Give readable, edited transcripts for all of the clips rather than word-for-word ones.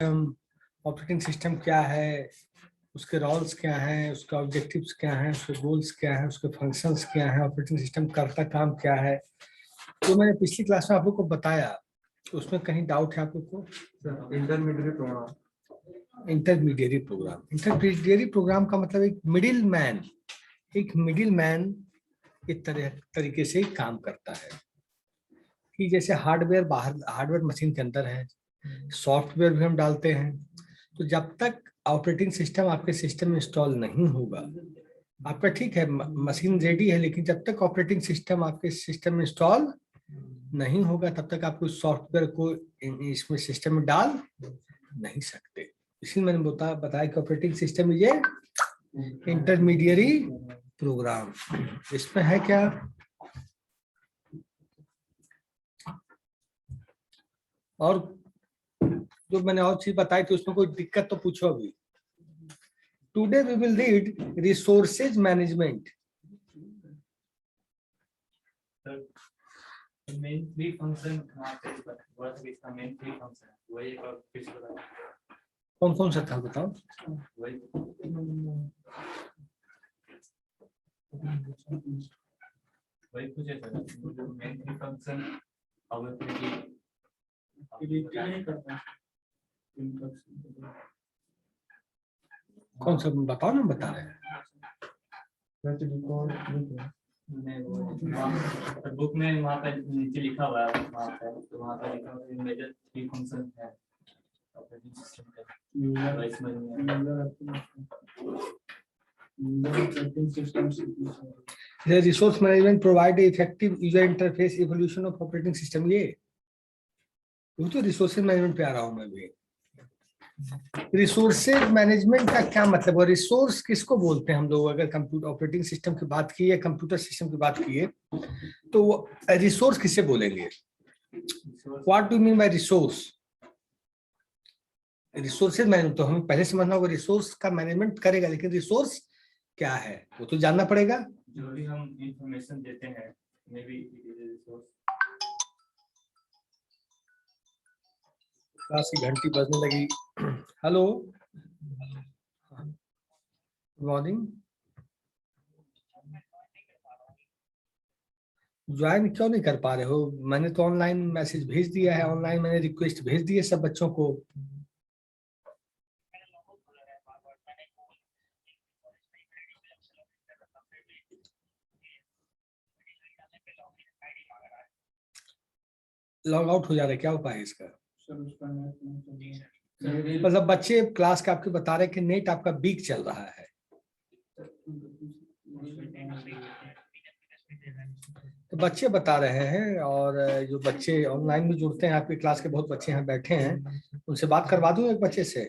Operating system क्या है, उसके रोल्स क्या हैं, उसके ऑब्जेक्टिव्स क्या हैं, उसके गोल्स क्या हैं, उसके फंक्शंस क्या हैं, ऑपरेटिंग सिस्टम करता काम क्या है, तो मैंने पिछली क्लास में आप लोग को बताया। उसमें कहीं डाउट है आप लोग को? इंटरमीडिएट प्रोग्राम, इंटरमीडिएट प्रोग्राम का मतलब एक मिडिल मैन इस तरीके से काम करता है कि जैसे हार्डवेयर मशीन के अंदर है, सॉफ्टवेयर भी हम डालते हैं। तो जब तक ऑपरेटिंग सिस्टम आपके सिस्टम में इंस्टॉल नहीं होगा, आपका ठीक है मशीन रेडी है, लेकिन जब तक ऑपरेटिंग सिस्टम आपके सिस्टम में इंस्टॉल नहीं होगा तब तक आप उस सॉफ्टवेयर को इसमें सिस्टम में डाल नहीं सकते। इसलिए मैंने बताया कि ऑपरेटिंग सिस्टम ये इंटरमीडिएरी प्रोग्राम। इसमें है क्या, और जो मैंने और चीज बताई थी उसमें कोई दिक्कत तो पूछो अभी। Today we will read resources management. Main three function what is the main three function, वही एक और कुछ बताओ। कौन कौन सा था बताओ? वही पूछे सर, मेन थ्री फंक्शन अगर कौन सा बताओ ना, बता रहे हैं। बुक में वहाँ पे नीचे लिखा हुआ है, वहाँ पे तो वहाँ पे लिखा हुआ है मेजर थ्री फंक्शन है ऑपरेटिंग सिस्टम का। The resource management provide effective user interface evolution of operating system। ये तो रिसोर्सेज मैनेजमेंट पे आ रहा हूं मैं भी। रिसोर्सेज मैनेजमेंट का क्या मतलब है? रिसोर्स किसको बोलते हैं हम लोग? अगर कंप्यूटर ऑपरेटिंग सिस्टम की बात की है, कंप्यूटर सिस्टम की बात की है, तो रिसोर्स किसे बोलेंगे? What do mean by resource? Resources management तो हमें पहले समझना होगा, रिसोर्स का मैनेजमेंट करेगा, लेकिन रिसोर्स क्या है वो तो जानना पड़ेगा। जो भी हम इंफॉर्मेशन देते हैं, may be it is resource. Class की घंटी बजने लगी। Hello, good morning. ज्वाइन क्यों नहीं कर पा रहे हो? मैंने तो ऑनलाइन मैसेज भेज दिया है, ऑनलाइन मैंने रिक्वेस्ट भेज दी है सब बच्चों को। लॉग आउट हो जा रहा है, क्या उपाय है इसका? मतलब बच्चे क्लास के आपके बता रहे हैं कि नेट आपका वीक चल रहा है। तो बच्चे बता रहे हैं, और जो बच्चे ऑनलाइन में जुड़ते हैं, आपकी क्लास के बहुत बच्चे यहाँ बैठे हैं, उनसे बात करवा दूं एक बच्चे से।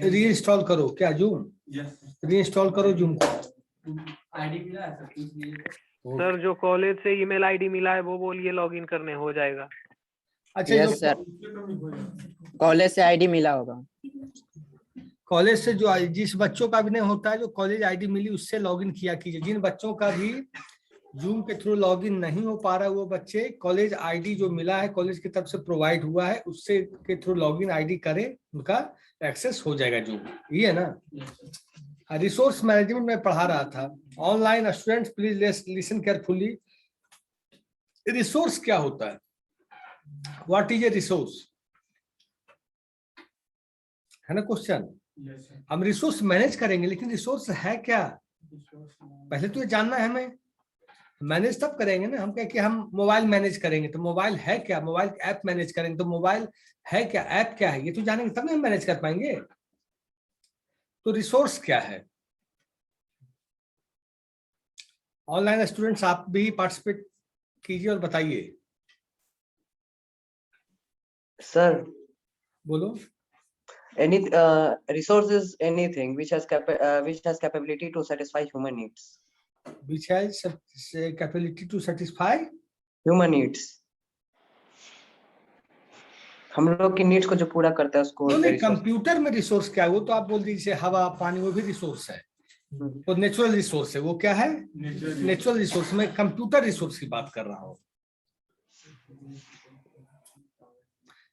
रीइंस्टॉल करो क्या जूम? रीइंस्टॉल करो जूम को। आईडी मिला है सर, जो कॉलेज से ईमेल आईडी मिला है वो बोलिए लॉगिन करने हो जाएगा। अच्छा, यस सर, कॉलेज से आईडी मिला होगा। कॉलेज से जो जिस बच्चों का भी नहीं होता है, जो कॉलेज आईडी मिली उससे लॉगिन किया कीजिए। जिन बच्चों का भी जूम के थ्रू लॉगिन नहीं हो पा रहा है, वो बच्चे कॉलेज आईडी जो मिला है, कॉलेज की तरफ से प्रोवाइड हुआ है, उससे के थ्रू लॉगिन आईडी करें, उनका एक्सेस हो जाएगा जूम। ये है ना? रिसोर्स मैनेजमेंट में पढ़ा रहा था। Online students please listen carefully. Resource क्या होता है? व्हाट इज ए रिसोर्स, है ना क्वेश्चन? हम रिसोर्स मैनेज करेंगे, लेकिन रिसोर्स है क्या पहले तो ये जानना है हमें। मैनेज तब करेंगे ना, हम कहें कि हम मोबाइल मैनेज करेंगे, तो मोबाइल है क्या? मोबाइल ऐप मैनेज करेंगे तो मोबाइल है क्या, ऐप क्या है, ये तो जानेंगे तब ना हम मैनेज कर पाएंगे। तो रिसोर्स क्या है? ऑनलाइन स्टूडेंट्स आप भी पार्टिसिपेट कीजिए और बताइए। सर, बोलो। any resource is anything which has capability to satisfy human needs. Which has capability to satisfy human needs. हम लोग की नीड्स को जो पूरा करता है उसको। नहीं, कंप्यूटर में रिसोर्स क्या है? वो तो आप बोल दीजिए हवा पानी, वो भी रिसोर्स है। वो नेचुरल रिसोर्स है। वो क्या है? Natural resource. में कंप्यूटर रिसोर्स की बात कर रहा हूं।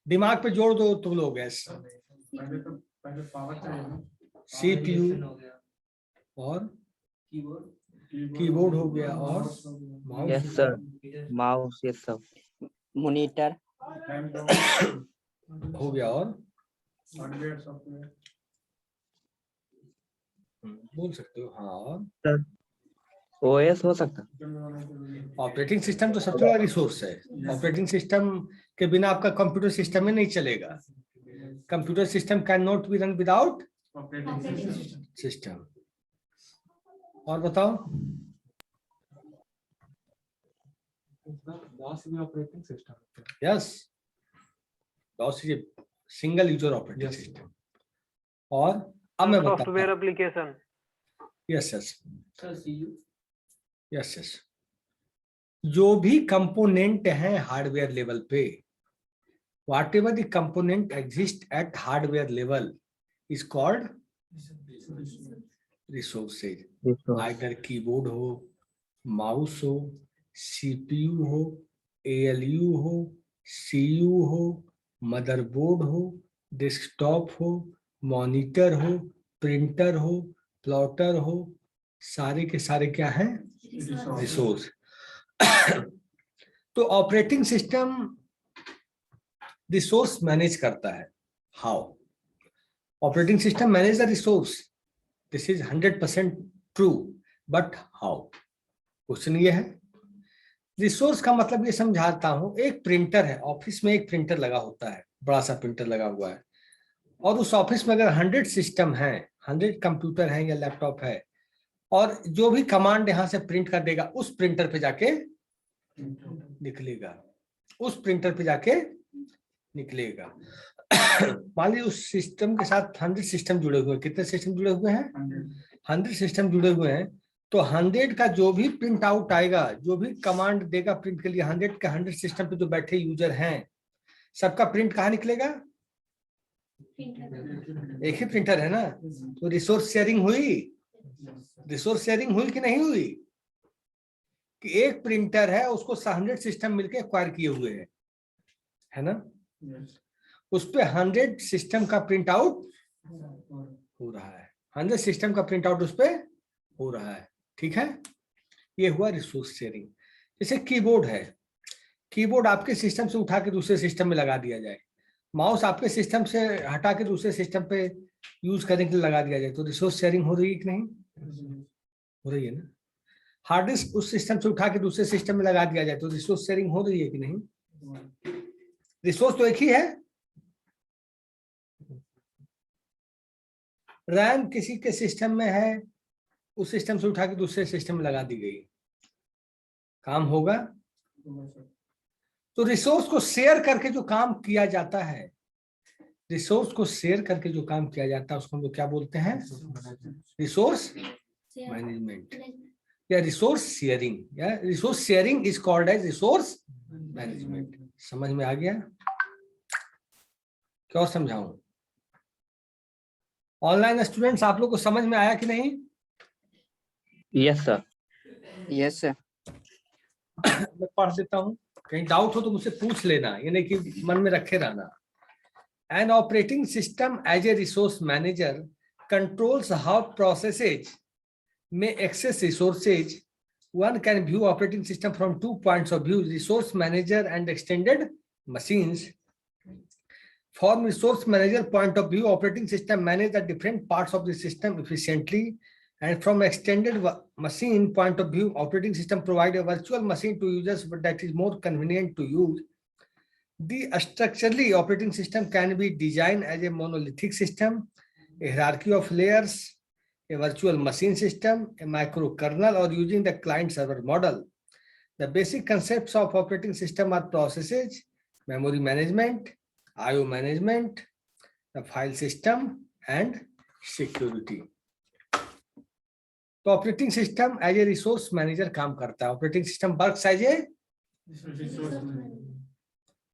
दिमाग पे जोड़ दो तुम लोग। गैस पहले पावर चाहिए ना। CPU और कीबोर्ड हो गया और mouse yes sir, mouse, yes sir, monitor, हो गया और हार्डवेयर सॉफ्टवेयर। बोल सकते हो। हाँ, और सर ओएस हो सकता। ऑपरेटिंग सिस्टम तो सबसे बड़ा रिसोर्स है। ऑपरेटिंग सिस्टम के बिना आपका कंप्यूटर सिस्टम ही नहीं चलेगा। Computer system can not be run without system. और बताओ। DOS भी operating system. Yes, DOS is single user operating system. और अब मैं बताता सॉफ्टवेयर हूं। Application. Yes yes yes yes. जो भी कंपोनेंट है हार्डवेयर लेवल पे, whatever the component exists at hardware level is called resources. Either keyboard हो, माउस हो, CPU हो, ALU हो, CU हो, मदरबोर्ड हो, डेस्कटॉप हो, मॉनिटर हो, प्रिंटर हो, प्लॉटर हो, सारे के सारे क्या हैं? रिसोर्स। तो ऑपरेटिंग सिस्टम रिसोर्स मैनेज करता है। How? Operating system manage the resource. This is 100% true, but how? Question ये है। रिसोर्स का मतलब ये समझाता हूं। एक प्रिंटर है, ऑफिस में एक प्रिंटर लगा होता है, बड़ा सा प्रिंटर लगा हुआ है, और उस ऑफिस में अगर 100 सिस्टम है, 100 कंप्यूटर है या लैपटॉप है, और जो भी कमांड यहां से प्रिंट कर देगा उस प्रिंटर पे जाके निकलेगा, उस प्रिंटर पे जाके निकलेगा। मान लीजिए उस सिस्टम के साथ 100 सिस्टम जुड़े हुए हैं। कितने सिस्टम जुड़े हुए हैं? 100 सिस्टम जुड़े हुए हैं। तो 100 का जो भी प्रिंट आउट आएगा, जो भी कमांड देगा प्रिंट के लिए, 100 के 100 सिस्टम पे जो बैठे यूजर हैं, सबका प्रिंट कहाँ निकलेगा? एक ही प्रिंटर है ना। तो रिसोर्स शेयरिंग हुई? रिसोर्स शेयरिंग हुई कि नहीं हुई? कि एक प्रिंटर है, उसको 100 सिस्टम मिलके एक्वायर किए हुए हैं, है ना। उस पे 100 सिस्टम का प्रिंट आउट हो रहा है। 100 सिस्टम का प्रिंट आउट उस पे हो रहा है। ठीक है, ये हुआ रिसोर्स शेयरिंग। जैसे कीबोर्ड है, कीबोर्ड आपके सिस्टम से उठा के दूसरे सिस्टम में लगा दिया जाए, माउस आपके सिस्टम से हटा के दूसरे सिस्टम पे यूज करने के लिए लगा दिया जाए, तो रिसोर्स शेयरिंग हो रही है कि नहीं? हो रही है ना। हार्ड डिस्क उस सिस्टम से उठा के दूसरे सिस्टम में लगा दिया जाए, तो रिसोर्स शेयरिंग हो रही है कि नहीं? रिसोर्स तो एक ही है। रैम किसी के सिस्टम में है, उस सिस्टम से उठा के दूसरे सिस्टम में लगा दी गई, काम होगा। तो रिसोर्स को शेयर करके जो काम किया जाता है, रिसोर्स को शेयर करके जो काम किया जाता है, उसको हम लोग क्या बोलते हैं? रिसोर्स मैनेजमेंट या रिसोर्स शेयरिंग, या resource sharing is called as resource management. समझ में आ गया? क्या और समझाऊं? ऑनलाइन स्टूडेंट्स, आप लोग को समझ में आया कि नहीं? Yes sir, yes sir. मैं पढ़ देता हूं, कहीं डाउट हो तो मुझसे पूछ लेना, ये नहीं कि मन में रखे रहना। An operating system as a resource manager controls how processes may access resources. One can view operating system from 2 points of view: resource manager and extended machines. From resource manager point of view, operating system manage the different parts of the system efficiently. And from extended machine point of view, operating system provide a virtual machine to users that is more convenient to use. The structurally operating system can be designed as a monolithic system, a hierarchy of layers, a virtual machine system, a microkernel, or using the client-server model. The basic concepts of operating system are processes, memory management, I/O management, the file system, and security. तो operating system as a resource manager काम करता है। Operating system works as a,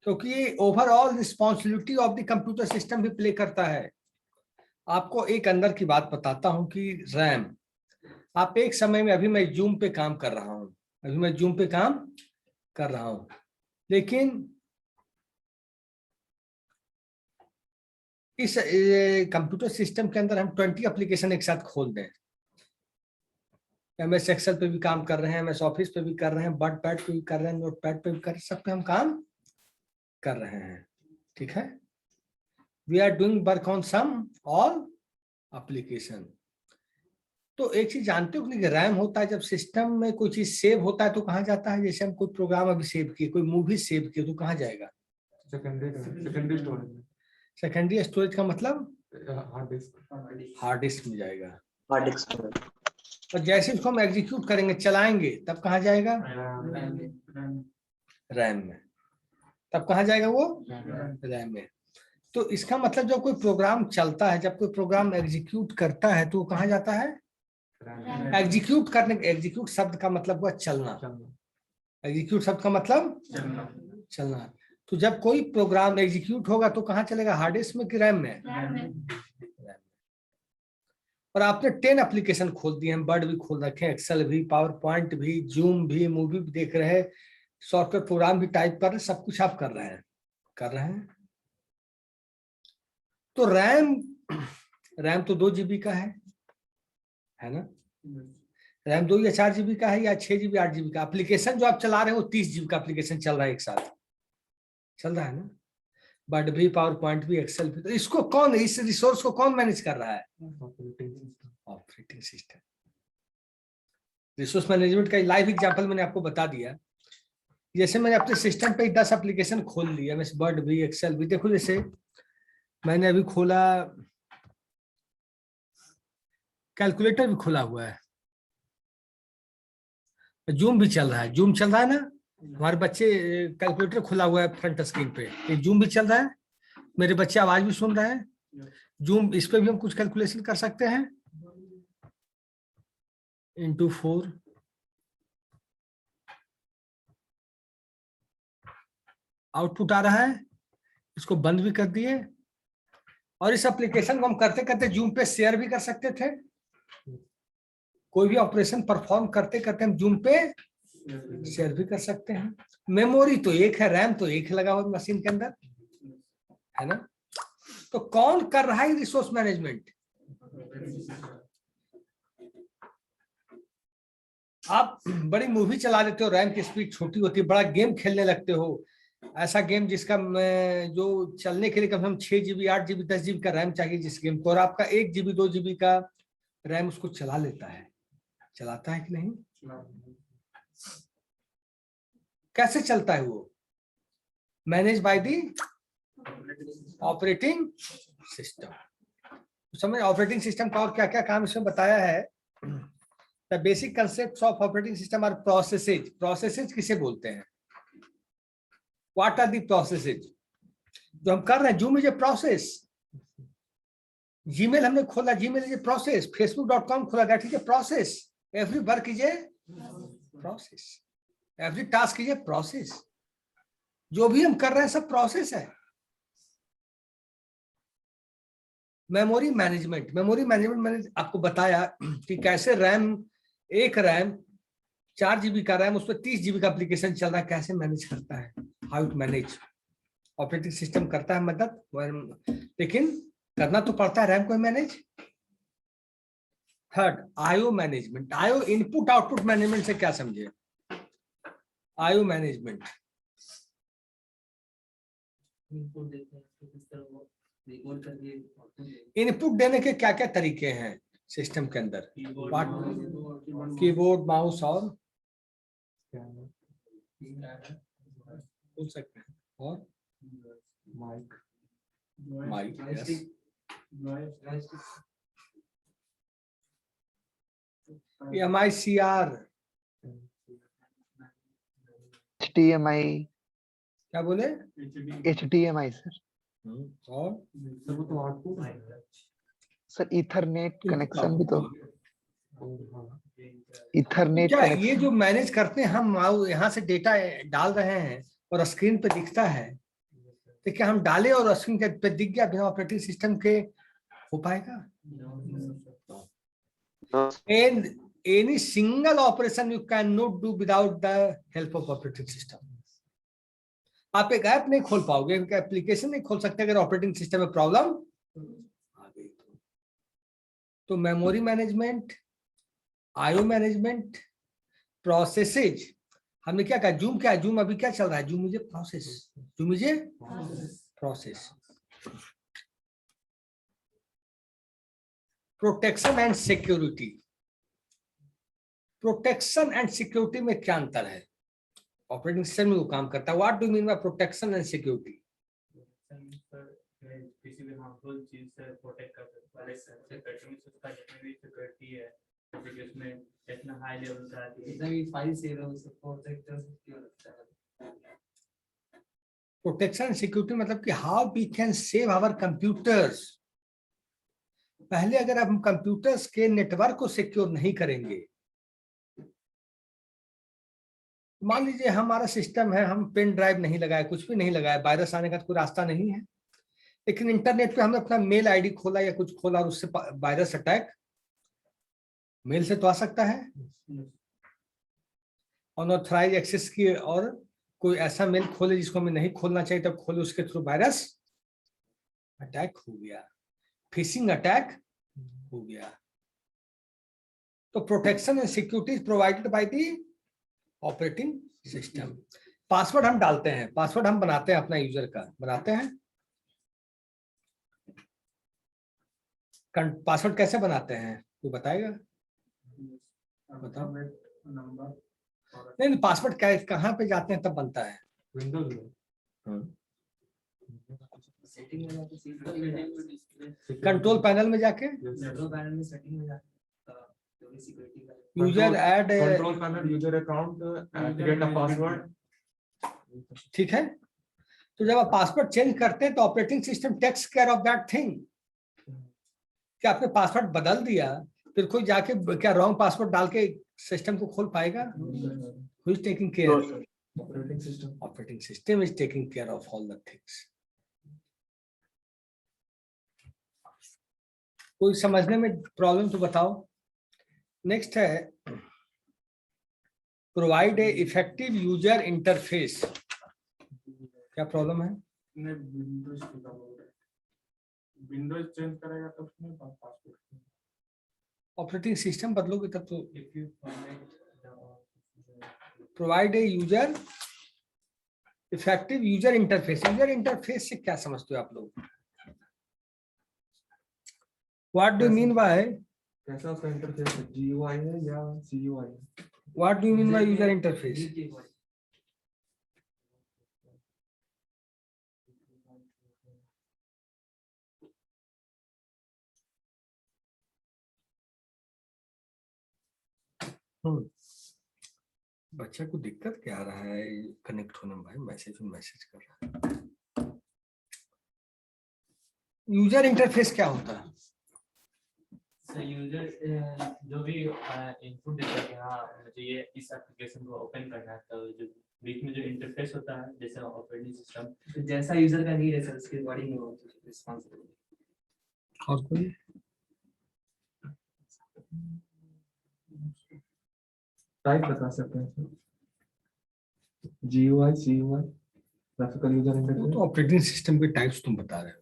क्योंकि overall responsibility of the computer system भी play करता है। आपको एक अंदर की बात बताता हूं कि रैम आप एक समय में, अभी मैं जूम पे काम कर रहा हूं, अभी मैं जूम पे काम कर रहा हूं, लेकिन इस कंप्यूटर सिस्टम के अंदर हम 20 एप्लीकेशन एक साथ खोल दें, MS एक्सेल पे भी काम कर रहे हैं, MS ऑफिस पे भी कर रहे हैं, वर्ड पैड पे भी कर रहे हैं, नोट पैड पे भी कर, सब पे हम काम कर रहे हैं, ठीक है। We are doing work on some all application. तो एक चीज जानते हो कि रैम होता है, जब सिस्टम में कोई चीज सेव होता है तो कहाँ जाता है? जैसे हम कोई प्रोग्राम अभी सेव किए, कोई मूवी सेव किए, तो कहाँ जाएगा? सेकेंडरी स्टोरेज, सेकेंडरी स्टोरेज का मतलब हार्ड डिस्क, हार्ड डिस्क में जाएगा। Hard disk storage. और जैसे उसको हम एग्जीक्यूट करेंगे, चलाएंगे, तब कहाँ जाएगा? रैम में। तब कहाँ जाएगा वो? रैम में। तो इसका मतलब जब कोई प्रोग्राम चलता है, जब कोई प्रोग्राम एग्जीक्यूट करता है, तो वो कहाँ जाता है? एग्जीक्यूट करने, एग्जीक्यूट शब्द का मतलब हुआ चलना, एग्जीक्यूट शब्द का मतलब चलना। तो जब कोई प्रोग्राम एग्जीक्यूट होगा तो कहाँ चलेगा? हार्ड डिस्क में कि रैम में? और आपने 10 एप्लीकेशन खोल दिए हैं, वर्ड भी खोल रखे हैं, एक्सेल भी, पावर पॉइंट भी, जूम भी, मूवी भी देख रहे हैं, सॉफ्टवेयर प्रोग्राम भी टाइप कर रहे हैं, सब कुछ आप कर रहे हैं। तो रैम तो 2 GB का है ना? रैम 2 या 4 GB का है, या 6 GB 8 GB का? एप्लीकेशन जो आप चला रहे हो 30 GB का एप्लीकेशन चल रहा है, एक साथ चल रहा है ना? वर्ड भी, पावर पॉइंट भी, एक्सेल भी। तो इसको कौन, इस रिसोर्स को कौन मैनेज कर रहा है? Operating system. रिसोर्स मैनेजमेंट का लाइव एग्जांपल मैंने आपको बता दिया। जैसे मैंने अपने सिस्टम पे 10 एप्लीकेशन खोल लिया, मैं वर्ड भी, एक्सेल भी, देखो जैसे मैंने अभी खोला, कैलकुलेटर भी खोला हुआ है, जूम भी चल रहा है, जूम चल रहा है ना? हमारे बच्चे, कैलकुलेटर खुला हुआ है फ्रंट स्क्रीन पे, एक जूम भी चल रहा है, मेरे बच्चे आवाज भी सुन रहे हैं, जूम, इस पे भी हम कुछ कैलकुलेशन कर सकते हैं। इंटू 4 आउटपुट आ रहा है, इसको बंद भी कर दिए। और इस एप्लीकेशन को हम करते करते जूम पे शेयर भी कर सकते थे, कोई भी ऑपरेशन परफॉर्म करते करते हम जूम पे शेयर भी कर सकते हैं। मेमोरी तो एक है, रैम तो एक लगा हुआ मशीन के अंदर, है ना? तो कौन कर रहा है रिसोर्स मैनेजमेंट? आप बड़ी मूवी चला देते हो, रैम की स्पीड छोटी होती है, बड़ा गेम खेलने लगते हो, ऐसा गेम जिसका जो चलने के लिए कम से कम 6 GB 8 GB 10 GB का रैम चाहिए जिस गेम को, और आपका 1 GB 2 GB का रैम उसको चला लेता है, चलाता है कि नहीं? कैसे चलता है वो? Manage by the operating system. समझ, ऑपरेटिंग सिस्टम का और क्या क्या काम इसमें बताया है। The basic concept of operating system are processes. Processes किसे बोलते हैं? What are the processes? जो हम कर रहे हैं, Zoom is a process, Gmail हमने खोला, Gmail is a process, facebook.com खोला, that is a process, every work is a process, every task is a process, जो भी हम कर रहे हैं सब प्रोसेस है। मेमोरी मैनेजमेंट, मेमोरी मैनेजमेंट मैंने आपको बताया कि कैसे रैम, एक रैम 4 GB का रैम, उस पर 30 GB का एप्लीकेशन चल रहा है, कैसे मैनेज करता है, how to manage. Operating system करता है मदद, लेकिन करना तो पड़ता है रैम को manage. Third, IO management. IO input output management से क्या समझे? आईओ मैनेजमेंट, इनपुट देने के क्या क्या तरीके हैं सिस्टम के अंदर? कीबोर्ड, माउस और बोल सकते हैं, और mic, mic, yes, MICR, HDMI, क्या बोले? HDMI sir. और सर वो तो आउटपुट, सर ईथरनेट कनेक्शन भी तो, हाँ, ईथरनेट क्या ये कनेक्शन। जो मैनेज करते हैं हम, यहाँ से डेटा डाल रहे हैं और स्क्रीन पे दिखता है, तो क्या हम डाले और स्क्रीन पे दिख गया बिना ऑपरेटिंग सिस्टम के हो पाएगा? any single operation you cannot do without the help of operating system. आप एक ऐप नहीं खोल पाओगे, एक एप्लीकेशन नहीं खोल सकते अगर ऑपरेटिंग सिस्टम में प्रॉब्लम आ गई तो memory management, IO management, processes, हमने क्या कहा, जूम क्या है, जूम अभी क्या चल रहा है, zoom is a process, zoom is a process. Protection and security, protection and security में क्या अंतर है? ऑपरेटिंग सिस्टम में वो काम करता है। What do mean by protection and security? किसी भी हार्मफुल चीज से प्रोटेक्ट कर सकता है, उसका जितनी भी सिक्योरिटी है उसमें इतना हाई लेवल का जितना भी फाइल सेव है उसको प्रोटेक्ट कर सकता है। प्रोटेक्शन एंड सिक्योरिटी मतलब कि how we can save our computers. पहले अगर हम कंप्यूटर्स के नेटवर्क को सिक्योर नहीं करेंगे, मान लीजिए हमारा सिस्टम है, हम पेन ड्राइव नहीं लगाए, कुछ भी नहीं लगाया, वायरस आने का कोई रास्ता नहीं है, लेकिन इंटरनेट पे हमने अपना मेल आईडी खोला या कुछ खोला और उससे वायरस अटैक मेल से तो आ सकता है, अनऑथराइज एक्सेस की, और कोई ऐसा मेल खोले जिसको हमें नहीं खोलना चाहिए तब खोले, उसके थ्रू वायरस अटैक हो गया, फिशिंग अटैक हो गया। तो protection and security provided by the operating system. Password हम डालते हैं, पासवर्ड हम बनाते हैं अपना यूजर का, बनाते हैं। पासवर्ड कैसे बनाते हैं कोई बताएगा? बताओ। नहीं, पासवर्ड कहाँ पे जाते हैं तब बनता है? विंडोज में कंट्रोल पैनल में जाके user add, control panel, user account, create a password. ठीक है। तो जब आप पासवर्ड चेंज करते हैं तो operating system takes care of that thing. क्या आपने पासवर्ड बदल दिया फिर कोई जाके क्या रॉन्ग पासवर्ड डाल के सिस्टम को खोल पाएगा? Who is taking care? Operating system. Operating system is taking care of all the things. कोई समझने में प्रॉब्लम तो बताओ। नेक्स्ट है provide a effective user interface. क्या प्रॉब्लम है? विंडोज चेंज करेगा तो उसमें पासवर्ड, ऑपरेटिंग सिस्टम बदलोगे तब तो। Provide a user effective user interface. User interface से क्या समझते हो आप लोग? व्हाट डू मीन बाय, कैसा उसका इंटरफेस है? GUI है या CUI है? What do mean by user interface? बच्चा को दिक्कत क्या आ रहा है कनेक्ट होने में? भाई मैसेज कर रहा है। यूजर इंटरफेस क्या होता है? यूजर जो भी इनपुट देता है कि हाँ मुझे ये इस एप्लीकेशन को ओपन करना है, तो जो बीच में जो इंटरफेस होता है जैसे ऑपरेटिंग सिस्टम जैसा यूजर का नीड है उसके अकॉर्डिंग ही वो रिस्पांसिबिलिटी। और कोई? टाइप बता सकते हैं sir? GUI, CUI, graphical user वो इंटरफेस। तो ऑपरेटिंग सिस्टम के टाइप्स तुम बता रहे हो।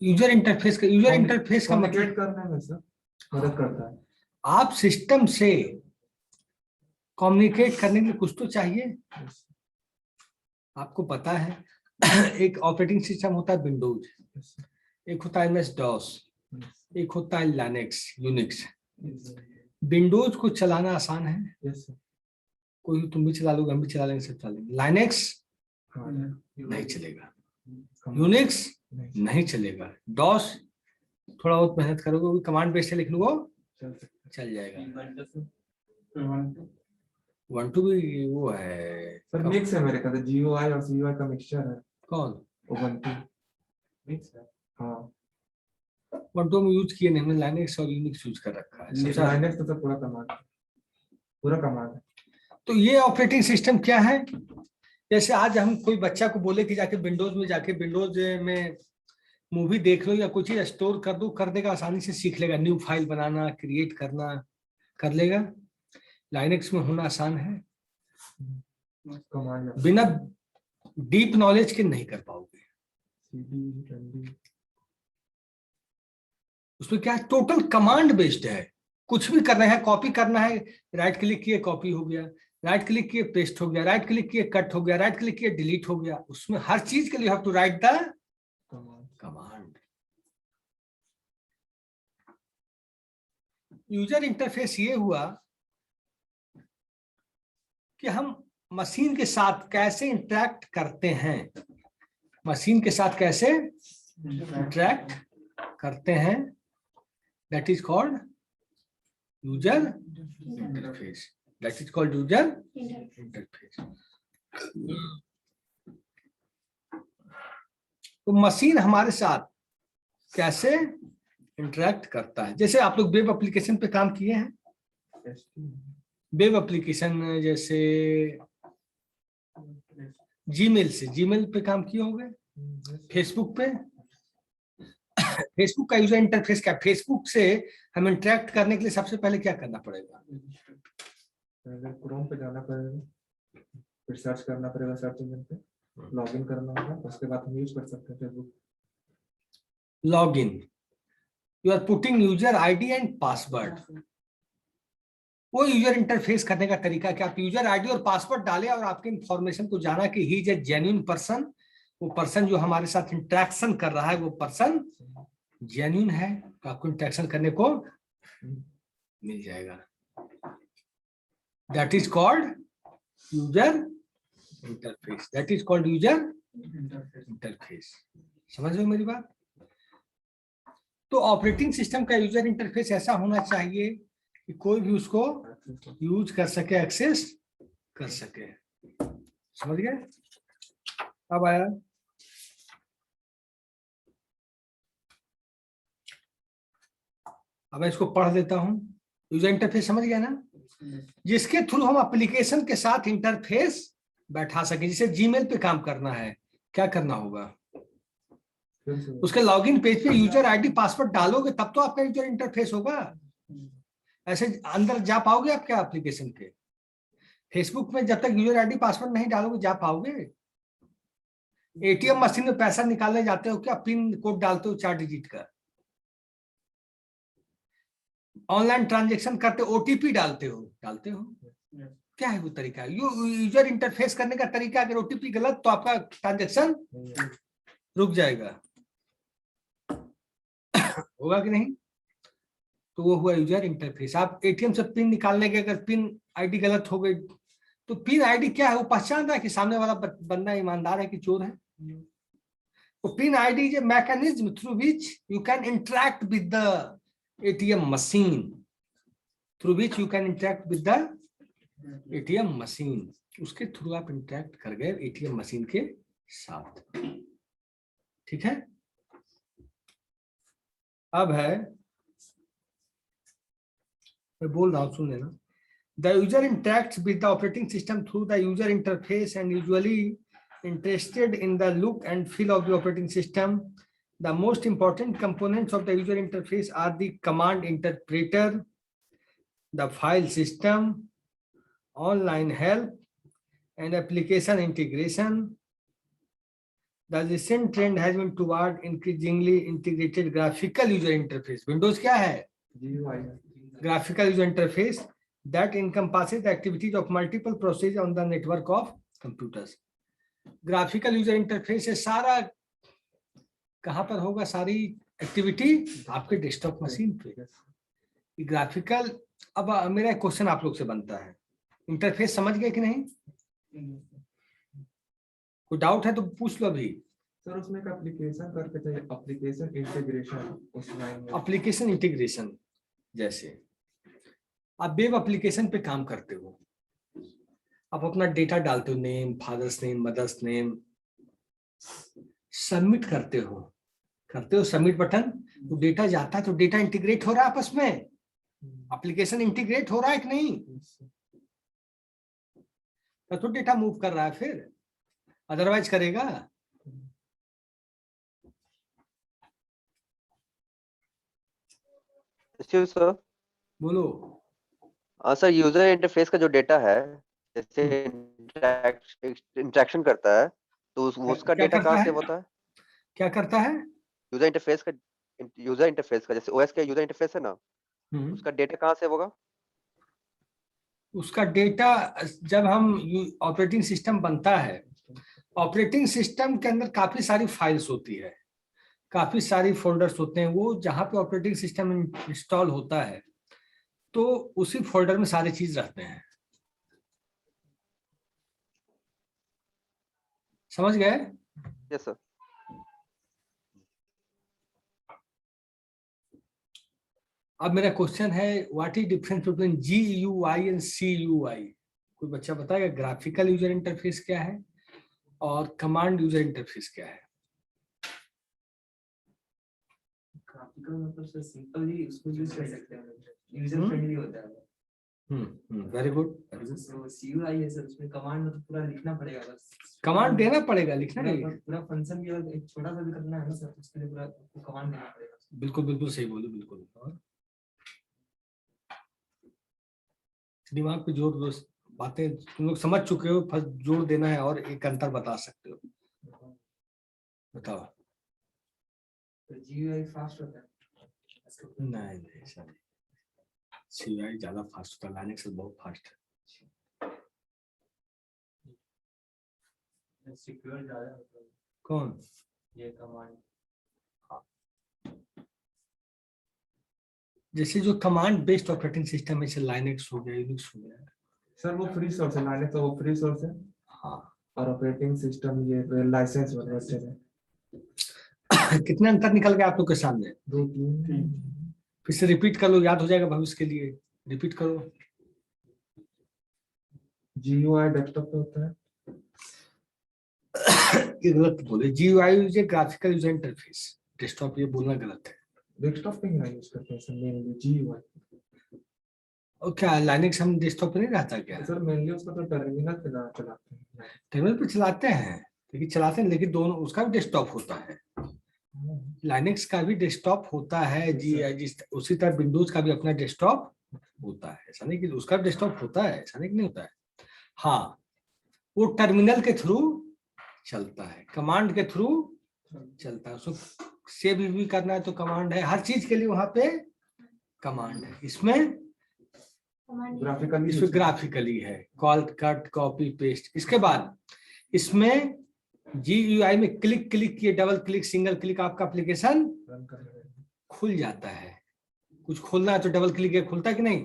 यूजर इंटरफेस का, यूजर इंटरफेस का मतलब करने में सर मदद करता है। आप सिस्टम से कम्युनिकेट करने के लिए कुछ तो चाहिए। आपको पता है एक ऑपरेटिंग सिस्टम होता है विंडोज, एक होता है MS DOS, एक होता है लिनक्स, यूनिक्स। विंडोज को चलाना आसान है, कोई तुम भी चला लोगे, हम भी चला लेंगे, सब चला लेंगे। लाइनेक्स नहीं चलेगा, यूनिक्स नहीं चलेगा, डॉस थोड़ा बहुत मेहनत करोगे, कमांड बेस्ड है लेकिन वो चल जाएगा। 1.2 भी वो है सर, मिक्स है मेरे ख्याल से, GUI और CUI का मिक्सचर है। कौन? उबंटू मिक्स है। हाँ, 1.2 में यूज किए नहीं, हमने लाइनेक्स और यूनिक्स यूज कर रखा है। लाइनेक्स तो सर पूरा कमांड है। तो ये ऑपरेटिंग सिस्टम क्या है? जैसे आज हम कोई बच्चा को बोले कि जाके विंडोज में जाके विंडोज में मूवी देख लो या कुछ चीज स्टोर कर दो, कर देगा, आसानी से सीख लेगा। न्यू फाइल बनाना, क्रिएट करना कर लेगा। लाइनेक्स में होना आसान है, कमांड बिना डीप नॉलेज के नहीं कर पाओगे। cd md उसमें क्या है, टोटल कमांड बेस्ड है। कुछ भी करना है, कॉपी करना है, राइट क्लिक किए कॉपी हो गया, राइट क्लिक किए पेस्ट हो गया, राइट क्लिक किए कट हो गया, राइट क्लिक किए डिलीट हो गया। उसमें हर चीज के लिए have to write the command command. User interface ये हुआ कि हम मशीन के साथ कैसे इंटरेक्ट करते हैं, मशीन के साथ कैसे इंटरेक्ट करते हैं, that is called user interface. That is called user interface. तो मशीन हमारे साथ कैसे इंटरेक्ट करता है। जैसे आप लोग वेब एप्लीकेशन पे काम किए हैं, वेब एप्लीकेशन जैसे जीमेल से, जीमेल पे काम किए होंगे, फेसबुक पे। फेसबुक का यूजर इंटरफेस क्या, फेसबुक से हम इंटरेक्ट करने के लिए सबसे पहले क्या करना पड़ेगा? पहले क्रोम पे जाना पड़ेगा, फिर सर्च करना पड़ेगा सर्च इंजन पे, लॉगिन करना होगा, उसके बाद हम यूज कर सकते हैं Facebook. Login, you are putting user ID and password. वो यूजर इंटरफेस करने का तरीका क्या, आप यूजर आईडी और पासवर्ड डालें और आपके इंफॉर्मेशन को जाना कि he is a genuine person. वो पर्सन जो हमारे साथ इंटरेक्शन कर रहा है वो पर्सन जेन्युइन है, तो आपको इंटरेक्शन करने को मिल जाएगा। That is called user interface. That is called user interface. समझ रहे हो मेरी बात? तो ऑपरेटिंग सिस्टम का यूजर इंटरफेस ऐसा होना चाहिए कि कोई भी उसको यूज कर सके, एक्सेस कर सके। समझ गए? अब आया अब मैं इसको पढ़ देता हूं। यूजर इंटरफेस समझ गया ना, जिसके थ्रू हम एप्लीकेशन के साथ इंटरफेस बैठा सके। जैसे जीमेल पे काम करना है, क्या करना होगा? उसके लॉगिन पेज पे यूजर आईडी पासवर्ड डालोगे तब तो आपका यूजर इंटरफेस होगा। ऐसे अंदर जा पाओगे आप क्या एप्लीकेशन के? फेसबुक में जब तक यूजर आईडी पासवर्ड नहीं डालोगे जा पाओगे? एटीएम मशीन में पैसा निकालने जाते हो क्या, पिन कोड डालते हो 4 डिजिट का? ऑनलाइन ट्रांजैक्शन करते ओटीपी डालते हो क्या है वो तरीका? यूजर इंटरफेस करने का तरीका। अगर ओटीपी गलत तो आपका ट्रांजैक्शन रुक जाएगा। होगा कि नहीं? तो वो हुआ यूजर इंटरफेस। आप एटीएम से पिन निकालने के अगर पिन आईडी गलत हो गई तो पिन आईडी क्या है, वो पहचान रहा है कि सामने वाला बंदा ईमानदार है कि चोर है। तो pin ID is a mechanism through which you can interact with the ATM machine, through which you can interact with the ATM machine. उसके थ्रू आप इंटरेक्ट कर गए एटीएम मशीन के साथ। ठीक है? अब है, मैं बोल रहा हूं सुन लेना। The user interacts with the operating system through the user interface and usually interested in the look and feel of the operating system. The most important components of the user interface are the command interpreter, the file system, online help, and application integration. The recent trend has been toward increasingly integrated graphical user interface. Windows क्या है? GUI Graphical user interface that encompasses the activities of multiple processes on the network of computers. Graphical user interface है सारा, कहाँ पर होगा सारी activity? आपके desktop machine पे। ग्राफिकल, अब मेरा एक क्वेश्चन आप लोग से बनता है, इंटरफेस समझ गए कि नहीं? कोई डाउट है तो पूछ लो अभी। सर उसमें एक एप्लीकेशन करके चाहिए, एप्लीकेशन इंटीग्रेशन उस लाइन में। एप्लीकेशन इंटीग्रेशन, जैसे आप वेब एप्लीकेशन पे काम करते हो, आप अपना डेटा डालते हो, name, father's name, mother's name, submit करते हो सबमिट बटन, तो डेटा जाता है, तो डेटा इंटीग्रेट हो रहा है आपस में, एप्लीकेशन इंटीग्रेट हो रहा है कि नहीं? तो डेटा मूव कर रहा है, फिर अदरवाइज करेगा? सर बोलो। सर यूजर इंटरफेस का जो डेटा है, जैसे इंटरेक्शन करता है, तो उसका क्या डेटा करता कहाँ है? सेव होता है? क्या करता है? यूजर इंटरफेस का जैसे ओएस का यूजर इंटरफेस है ना, हम्म, उसका डेटा कहाँ सेव होगा? उसका डेटा जब हम ऑपरेटिंग सिस्टम बनता है, ऑपरेटिंग सिस्टम के अंदर काफी सारी फाइल्स होती है, काफी सारी फोल्डर्स होते हैं। वो जहाँ पे ऑपरेटिंग सिस्टम इंस्टॉल होता है तो उसी फोल्डर में सारी चीज रहते हैं। समझ गए? Yes sir. अब मेरा क्वेश्चन है, what is difference between GUI and CUI? कोई बच्चा बताएगा ग्राफिकल यूजर इंटरफेस क्या है और कमांड यूजर इंटरफेस क्या है? ग्राफिकल मतलब सर सिंपल ही उसको यूज कर सकते हैं, यूजर फ्रेंडली होता है। Very good, very good. तो CUI है सर, उसमें कमांड मतलब पूरा लिखना पड़ेगा बस। कमांड देना पड़ेगा, लिखना नहीं। पूरा फंक्शन भी अगर एक छोटा सा भी करना है ना सर, उसके लिए पूरा कमांड देना पड़ेगा। बिल्कुल बिल्कुल सही बोले, बिल्कुल। और दिमाग पे जोर दो, बातें तुम लोग समझ चुके हो, बस जोर देना है और एक अंतर बता सकते हो। बताओ। तो GUI फास्ट होता है। नहीं नहीं सर, CUI ज्यादा फास्ट होता है, लाइनेक्स बहुत फास्ट है। सिक्योर ज्यादा होता है कौन? ये कमांड। जैसे जो कमांड बेस्ड ऑपरेटिंग सिस्टम है, जैसे लाइनेक्स हो गया, यूनिक्स हो गया। सर वो फ्री सोर्स है, लाइनेक्स तो वो फ्री सोर्स है, हाँ। और ऑपरेटिंग सिस्टम ये लाइसेंस वाले होते हैं। कितने अंतर निकल गए आप लोग के सामने? 2-3। फिर से रिपीट कर लो, याद हो जाएगा भविष्य के लिए। रिपीट करो। GUI डेस्कटॉप पे होता है। ये गलत बोले, GUI graphical user interface, desktop ये बोलना गलत है। डेस्कटॉप पे ही यूज करते हैं सर मेनली GUI। और क्या लाइनेक्स हम डेस्कटॉप पे नहीं रहता क्या? सर मेनली उसका तो टर्मिनल पे चलाते हैं। टर्मिनल पे चलाते हैं, लेकिन दोनों, उसका भी डेस्कटॉप होता है, लाइनेक्स का भी डेस्कटॉप होता है जी। उसी तरह विंडोज का भी अपना डेस्कटॉप होता है, ऐसा नहीं कि उसका भी डेस्कटॉप होता है, ऐसा नहीं कि नहीं होता है। हाँ, वो टर्मिनल के थ्रू चलता है, कमांड के थ्रू चलता है। उसको सेव भी करना है तो कमांड है, हर चीज के लिए वहां पे कमांड है। इसमें ग्राफिकली है, कॉल कट कॉपी पेस्ट। इसके बाद इसमें GUI में क्लिक किए, डबल क्लिक, सिंगल क्लिक, आपका एप्लीकेशन खुल जाता है। कुछ खोलना है तो डबल क्लिक है, खुलता है कि नहीं?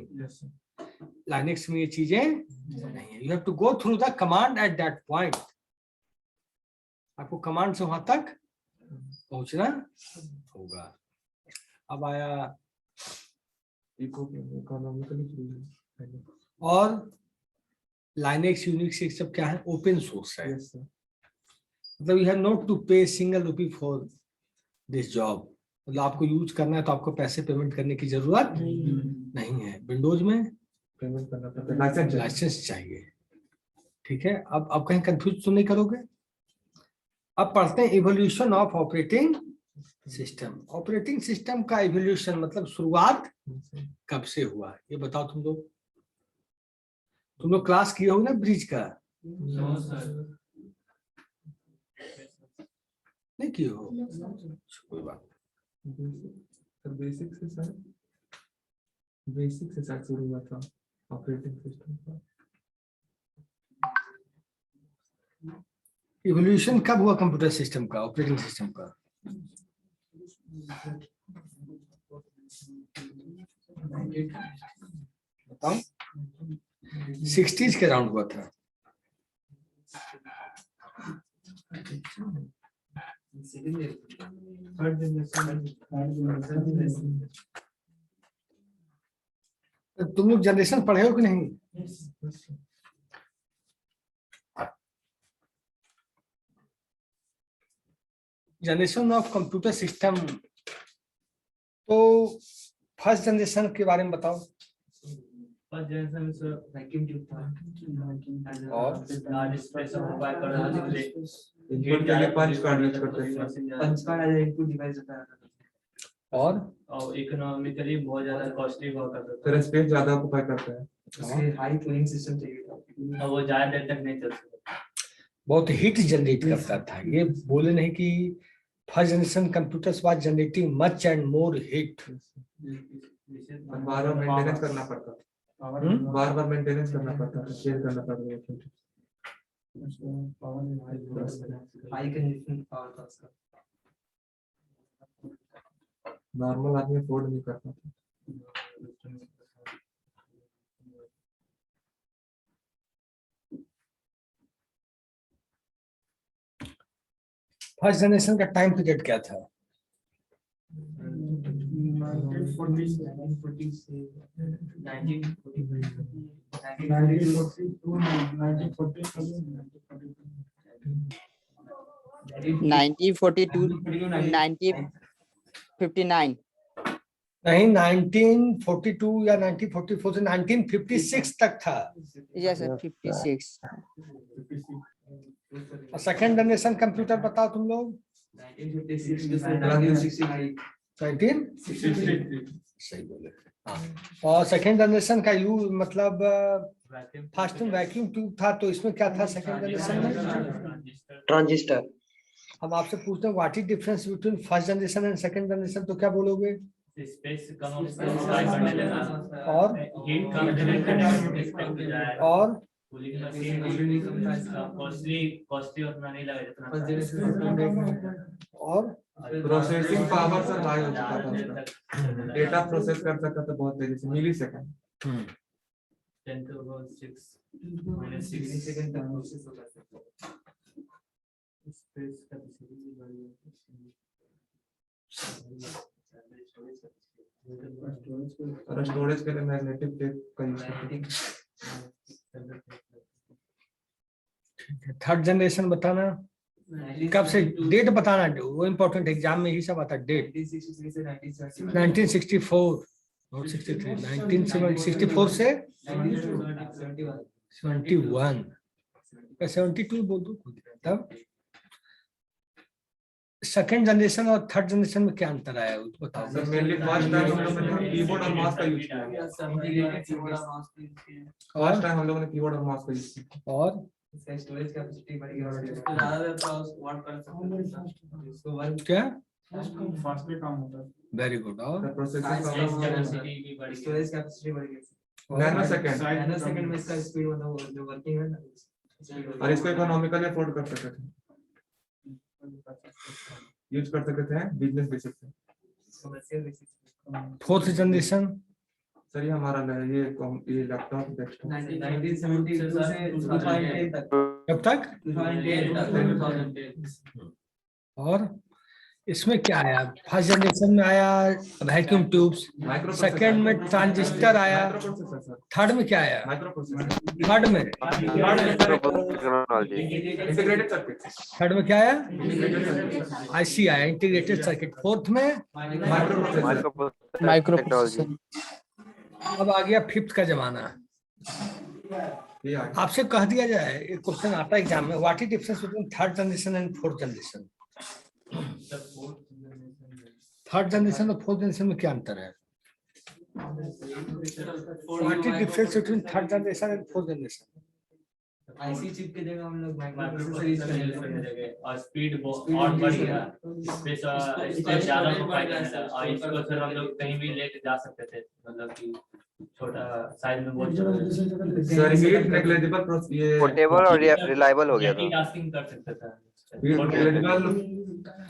लाइनेक्स में ये चीजें नहीं है। You have to go through the command at that point. आपको कमांड से वहां तक पहुंचना होगा। अब आया और लाइनेक्स यूनिक्स ये सब क्या है? ओपन सोर्स है। मतलब यू हैव नॉट टू पे single rupee for this job. मतलब आपको यूज करना है तो आपको पैसे पेमेंट करने की जरूरत नहीं है। विंडोज में पेमेंट करना पड़ता है, लाइसेंस चाहिए। ठीक है, अब कहीं कंफ्यूज तो नहीं करोगे? अब पढ़ते हैं evolution of operating system. Operating system का इवोल्यूशन मतलब शुरुआत कब से हुआ, ये बताओ तुम लोग। तुम लोग क्लास किए हो ना ब्रिज का? नहीं किए हो? कोई बात बेसिक से सर शुरू हुआ था ऑपरेटिंग सिस्टम का। इवोल्यूशन कब हुआ कंप्यूटर सिस्टम का, ऑपरेटिंग सिस्टम का? बताओ। 60s के अराउंड हुआ था। तुम लोग जनरेशन पढ़े हो कि नहीं? Generation of computer system. तो फर्स्ट जनरेशन के बारे में बताओ। फर्स्ट जनरेशन में सर वैक्यूम ट्यूब था और लार्ज स्पेस ऑफ मोबाइल पर इनपुट के लिए पंच कार्ड यूज करते थे। Punch card as input device होता था। और इकोनॉमिकली बहुत ज्यादा कॉस्टली हुआ करता फिर स्पेस ज्यादा ऑक्यूपाई करता है। उसके हाई कूलिंग सिस्टम चाहिए था और वो ज्यादा देर तक नहीं चल सकता। बहुत हीट जनरेट करता था। ये बोले नहीं कि first generation computers was generating much and more heat. Bar bar maintenance करना पड़ता था, बार बार मेंटेनेंस करना पड़ता था, शेयर करना पड़ता था। हाई कंजप्शन पावर था उसका। नॉर्मल आदमी अफोर्ड नहीं करता था। फर्स्ट जनरेशन का टाइम पीरियड क्या था? 1942 1959 नहीं, 1942 या 1944 से 1956 तक था। यस सर 56 और सेकेंड जनरेशन कंप्यूटर बताओ तुम लोग। 19 सही बोले। हाँ, और सेकेंड जनरेशन का यूज मतलब फर्स्ट में वैक्यूम ट्यूब था, तो इसमें क्या था सेकेंड जनरेशन में? ट्रांजिस्टर। हम आपसे पूछते हैं what is difference between first generation and second generation, तो क्या बोलोगे? स्पेस कम करने लगा और हीट कम जनरेट करने लगा और कूलिंग कॉस्टली उतना नहीं लगा जितना और प्रोसेसिंग पावर सर हाई हो चुका था उसका, डेटा प्रोसेस कर सकता था बहुत तेजी से, millisecond. 10 to the 6 minus 6 second तक प्रोसेस हो सकता है। स्पेस कैपेसिटी भी बढ़ी है। और स्टोरेज के लिए मैग्नेटिक टेप का यूज करते हैं। थर्ड जनरेशन बताना कब से, डेट बताना, वो इम्पोर्टेंट एग्जाम में ही सब आता है डेट। 1964 नॉट 63, 1964 से 71 या 72 बोल दो। तब सेकेंड जनरेशन और थर्ड जनरेशन में क्या अंतर आया वो तो बताओ। सर मेनली फर्स्ट टाइम हम लोगों ने कीबोर्ड और माउस का यूज किया। फर्स्ट टाइम हम लोगों ने कीबोर्ड और माउस का यूज किया। और इसका स्टोरेज कैपेसिटी बढ़ गया और इसको ज्यादा देर तक वर्क कर सकते हैं। इसको वर्क क्या? फास्ट में काम होता है। Very good. और प्रोसेसिंग कैपेसिटी पावर भी बढ़ गई, स्टोरेज कैपेसिटी बढ़ गई। नैनो सेकंड, नैनो सेकंड में इसका स्पीड मतलब जो वर्किंग है ना, और इसको इकोनॉमिकली अफोर्ड कर सकते थे, यूज कर सकते थे बिजनेस बेसिस पे। फोर्थ जनरेशन सर ये हमारा ये लैपटॉप डेस्कटॉप 1972 से 2010 तक। कब तक? 2010 और इसमें क्या आया? फर्स्ट जनरेशन में आया वैक्यूम ट्यूब्स, सेकंड में ट्रांजिस्टर आया, थर्ड में क्या आया? थर्ड में इंटीग्रेटेड सर्किट, थर्ड में क्या आया? आईसी आया, इंटीग्रेटेड सर्किट। फोर्थ में माइक्रो प्रोसेसर। अब आ गया फिफ्थ का जमाना। आपसे कह दिया जाए, एक क्वेश्चन आता है एग्जाम में, what is difference between third generation and fourth generation? Third generation और फोर्थ जनरेशन में क्या अंतर है? What is difference between third generation and fourth generation? IC chip की जगह हम लोग माइक्रोप्रोसेसर यूज करने लगे और स्पीड और बढ़ गया। स्पेस ज्यादा प्रोवाइड करने लगा और इसको फिर हम लोग कहीं भी लेके जा सकते थे, मतलब कि छोटा साइज में बहुत सर हीट नेग्लिजिबल ये पोर्टेबल और रिलायबल हो गया था। मल्टीटास्किंग कर सकते थे। नेग्लिजिबल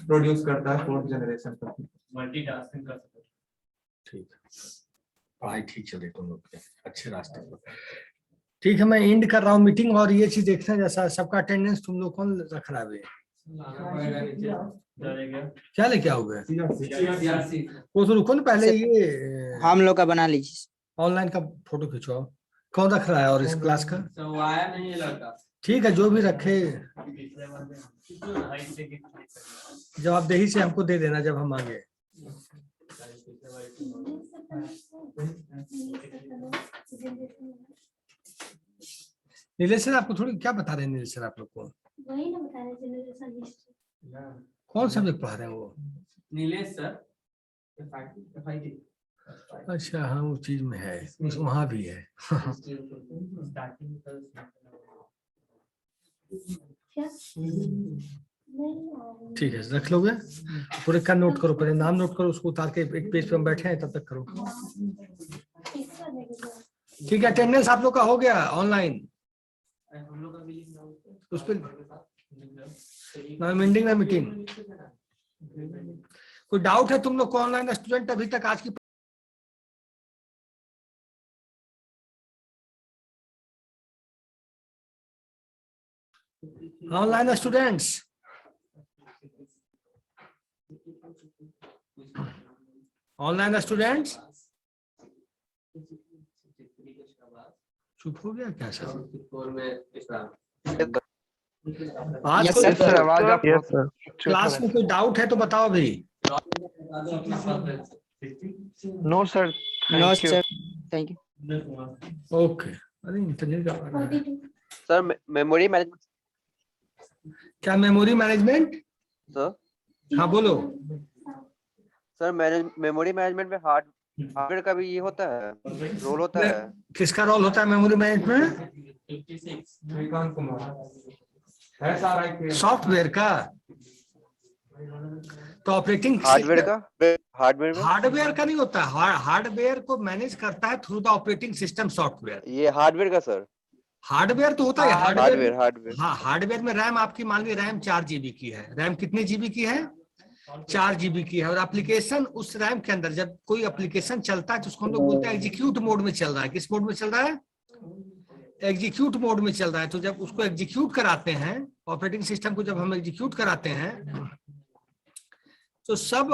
प्रोड्यूस करता है फोर्थ जनरेशन का, मल्टीटास्किंग कर सकते थे। ठीक है, पढ़ाई ठीक चले तुम लोग के, अच्छे रास्ते पर। ठीक है, मैं एंड कर रहा हूँ मीटिंग। और ये चीज देखना, जैसा सबका अटेंडेंस तुम लोग कौन रख रहा है? क्या लेके आओगे? वो तो रुको ना, पहले ये हम लोग का बना लीजिए। ऑनलाइन का फोटो खिंचवाओ। कौन रख रहा है और इस क्लास का? तो आया नहीं है लड़का। ठीक है, जो भी रखे जवाबदेही से हमको दे देना जब हम मांगे। नीलेश सर आपको थोड़ी क्या बता रहे हैं? नीलेश सर आप लोग को वही ना बता रहे जनरेशन हिस्ट्री। कौन सब्जेक्ट पढ़ा रहे हैं वो? नीलेश सर अच्छा हाँ वो चीज में है, उस वहाँ भी है। ठीक है रख लोगे, पूरे का नोट करो, पहले नाम नोट करो, उसको उतार के एक पेज पे हम बैठे हैं तब तक करो। ठीक है, अटेंडेंस आप लोग का हो गया ऑनलाइन उस पर मीटिंग में मीटिंग। कोई डाउट है तुम लोग को ऑनलाइन स्टूडेंट अभी तक आज की? ऑनलाइन स्टूडेंट्स, ऑनलाइन स्टूडेंट्स चुप हो गया क्या सर? आज Yes, कोई sir. सर आवाज आप Yes, sir. क्लास में कोई डाउट है तो बताओ भाई। No sir, No, thank you. sir. Thank you. Okay, अरे इंटरनेट का वाला है। सर मेमोरी मैनेजमेंट क्या मेमोरी मैनेजमेंट? सर। हाँ बोलो। सर मेमोरी मैनेजमेंट में हार्डवेयर का भी ये होता है, रोल होता है। किसका रोल होता है मेमोरी मैनेजमेंट? श्रीकांत कुमार है सारा सॉफ्टवेयर का। तो ऑपरेटिंग हार्डवेयर का हार्डवेयर में हार्डवेयर का नहीं होता, हार्डवेयर को मैनेज करता है through the operating system software. ये हार्डवेयर का सर। हार्डवेयर तो होता है हार्डवेयर हाँ हार्डवेयर में रैम आपकी मान ली रैम 4 GB की है। रैम कितने GB की है? 4 GB की है। और एप्लीकेशन उस रैम के अंदर जब कोई एप्लीकेशन चलता है तो उसको हम लोग बोलते हैं एग्जीक्यूट मोड में चल रहा है। किस मोड में चल रहा है? एग्जीक्यूट मोड में चल रहा है। तो जब उसको एग्जीक्यूट कराते हैं, ऑपरेटिंग सिस्टम को जब हम एग्जीक्यूट कराते हैं तो सब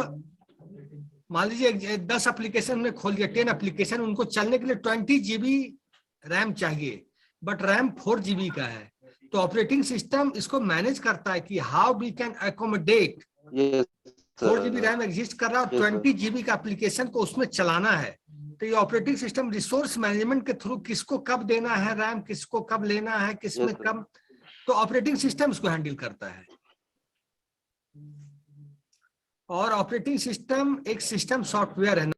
मान लीजिए 10 एप्लीकेशन में खोल दिया, 10 एप्लीकेशन, उनको चलने के लिए 20 GB रैम चाहिए, बट रैम 4 GB का है। तो ऑपरेटिंग सिस्टम इसको मैनेज करता है कि how we can accommodate 4 GB RAM exist कर रहा है, 20 GB का एप्लीकेशन को उसमें चलाना है। तो ये ऑपरेटिंग सिस्टम रिसोर्स मैनेजमेंट के थ्रू किसको कब देना है रैम, किसको कब लेना है, किसमें कब, तो ऑपरेटिंग सिस्टम इसको हैंडल करता है। और ऑपरेटिंग सिस्टम एक सिस्टम सॉफ्टवेयर है।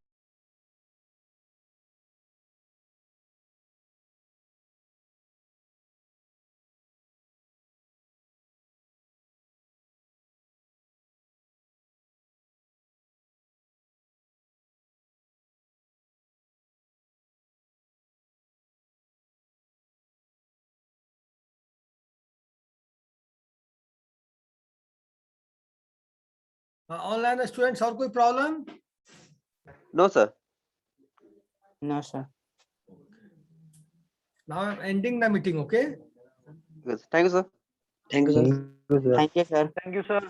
ऑनलाइन स्टूडेंट्स और कोई problem? No sir. No, sir. Now I am ending the meeting. Okay, thank you sir. Thank you, sir. Thank you, sir. Thank you, sir.